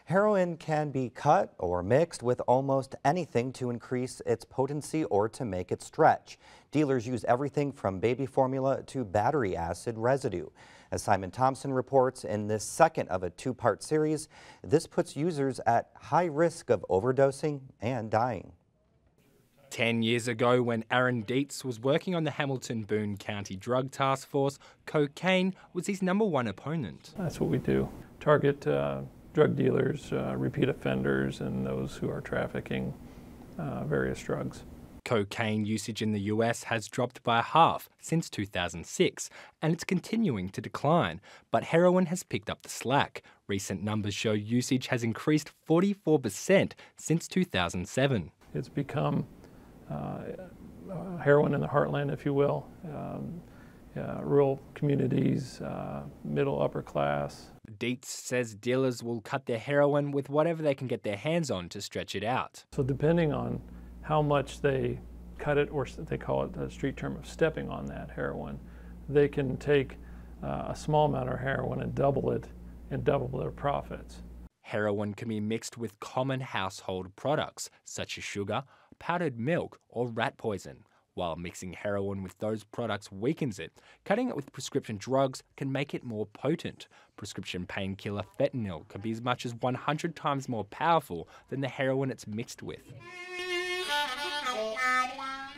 Heroin can be cut or mixed with almost anything to increase its potency or to make it stretch. Dealers use everything from baby formula to battery acid residue. As Simon Thompson reports in this second of a two-part series, this puts users at high risk of overdosing and dying. 10 years ago, when Aaron Dietz was working on the Hamilton-Boone County Drug Task Force, cocaine was his #1 opponent. That's what we do. Target drug dealers, repeat offenders, and those who are trafficking various drugs. Cocaine usage in the US has dropped by half since 2006, and it's continuing to decline. But heroin has picked up the slack. Recent numbers show usage has increased 44% since 2007. It's become heroin in the heartland, if you will. Rural communities, middle, upper class. Dietz says dealers will cut their heroin with whatever they can get their hands on to stretch it out. So depending on how much they cut it, or they call it the street term of stepping on that heroin, they can take a small amount of heroin and double it and double their profits. Heroin can be mixed with common household products such as sugar, powdered milk, or rat poison. While mixing heroin with those products weakens it, cutting it with prescription drugs can make it more potent. Prescription painkiller fentanyl can be as much as 100 times more powerful than the heroin it's mixed with.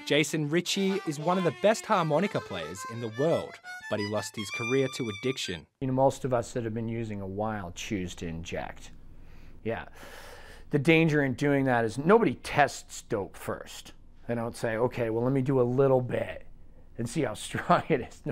Jason Ritchie is one of the best harmonica players in the world, but he lost his career to addiction. You know, most of us that have been using a while choose to inject. Yeah. The danger in doing that is nobody tests dope first. They don't say, okay, well, let me do a little bit and see how strong it is.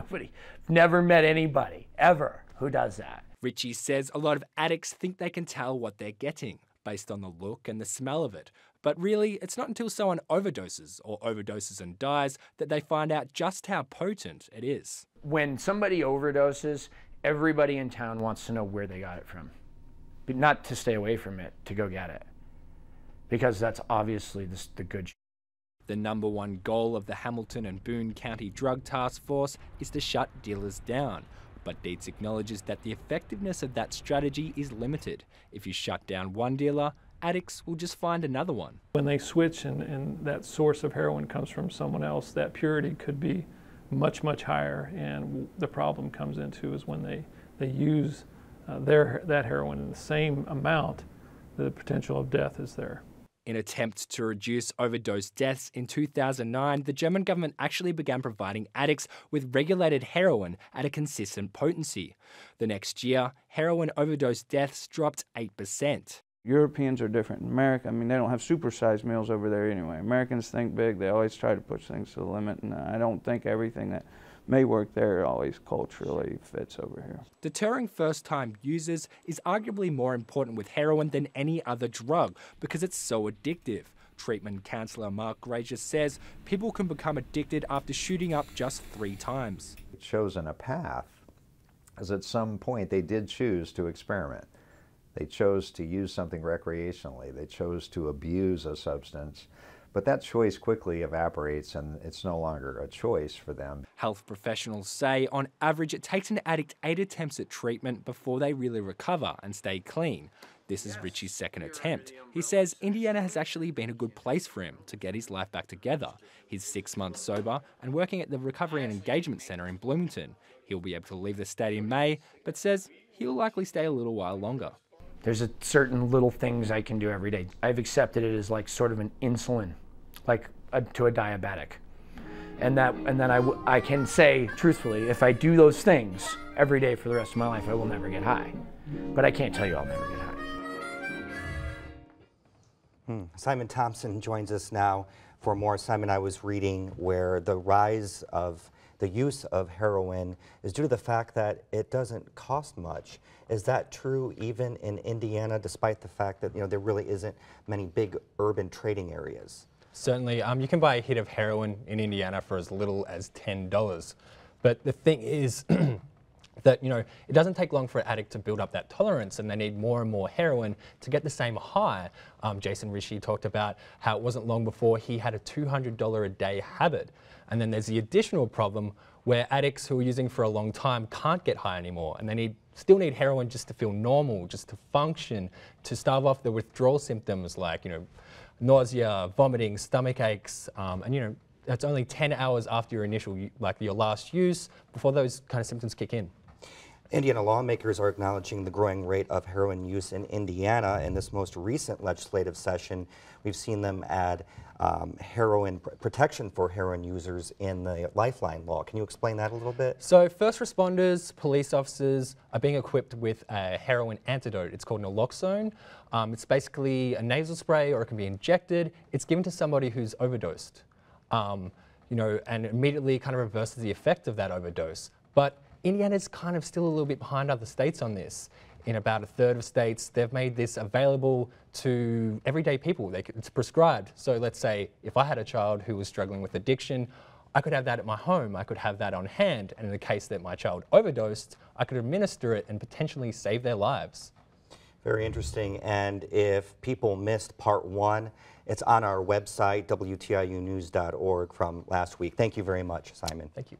Never met anybody, ever, who does that. Ritchie says a lot of addicts think they can tell what they're getting based on the look and the smell of it. But really, it's not until someone overdoses and dies that they find out just how potent it is. When somebody overdoses, everybody in town wants to know where they got it from. But not to stay away from it, to go get it. Because that's obviously the good shit. The #1 goal of the Hamilton and Boone County Drug Task Force is to shut dealers down. But Dietz acknowledges that the effectiveness of that strategy is limited. If you shut down one dealer, addicts will just find another one. When they switch and that source of heroin comes from someone else, that purity could be much, much higher. And the problem comes into is when they use that heroin in the same amount, the potential of death is there. In an attempt to reduce overdose deaths in 2009, the German government actually began providing addicts with regulated heroin at a consistent potency. The next year, heroin overdose deaths dropped 8%. Europeans are different. In America, I mean, they don't have supersized meals over there anyway. Americans think big. They always try to push things to the limit, and I don't think everything that may work there always culturally fits over here. Deterring first-time users is arguably more important with heroin than any other drug because it's so addictive. Treatment counsellor Mark Grazier says people can become addicted after shooting up just 3 times. Chosen a path, as at some point they did choose to experiment. They chose to use something recreationally. They chose to abuse a substance. But that choice quickly evaporates and it's no longer a choice for them. Health professionals say on average it takes an addict 8 attempts at treatment before they really recover and stay clean. This is Ritchie's second attempt. He says Indiana has actually been a good place for him to get his life back together. He's 6 months sober and working at the Recovery and Engagement Centre in Bloomington. He'll be able to leave the state in May, but says he'll likely stay a little while longer. There's certain little things I can do every day. I've accepted it as like sort of an insulin, like to a diabetic. And then I can say truthfully, if I do those things every day for the rest of my life, I will never get high. But I can't tell you I'll never get high. Simon Thompson joins us now for more. Simon, I was reading where the rise of the use of heroin is due to the fact that it doesn't cost much. Is that true even in Indiana, despite the fact that there really isn't many big urban trading areas? Certainly, you can buy a hit of heroin in Indiana for as little as $10. But the thing is that, it doesn't take long for an addict to build up that tolerance, and they need more and more heroin to get the same high. Jason Ritchie talked about how it wasn't long before he had a $200 a day habit. And then there's the additional problem where addicts who are using for a long time can't get high anymore, and they still need heroin just to feel normal, just to function, to stave off the withdrawal symptoms like, nausea, vomiting, stomach aches, and that's only 10 hours after your initial, your last use, before those kind of symptoms kick in. Indiana lawmakers are acknowledging the growing rate of heroin use in Indiana. In this most recent legislative session, we've seen them add heroin protection for heroin users in the Lifeline law. Can you explain that a little bit? So first responders, police officers are being equipped with a heroin antidote. It's called naloxone. It's basically a nasal spray, or it can be injected. It's given to somebody who's overdosed, and immediately kind of reverses the effect of that overdose. But Indiana's kind of still a little bit behind other states on this. In about a third of states, they've made this available to everyday people. It's prescribed. So let's say if I had a child who was struggling with addiction, I could have that at my home. I could have that on hand. And in the case that my child overdosed, I could administer it and potentially save their lives. Very interesting. And if people missed part 1, it's on our website, WTIUnews.org, from last week. Thank you very much, Simon. Thank you.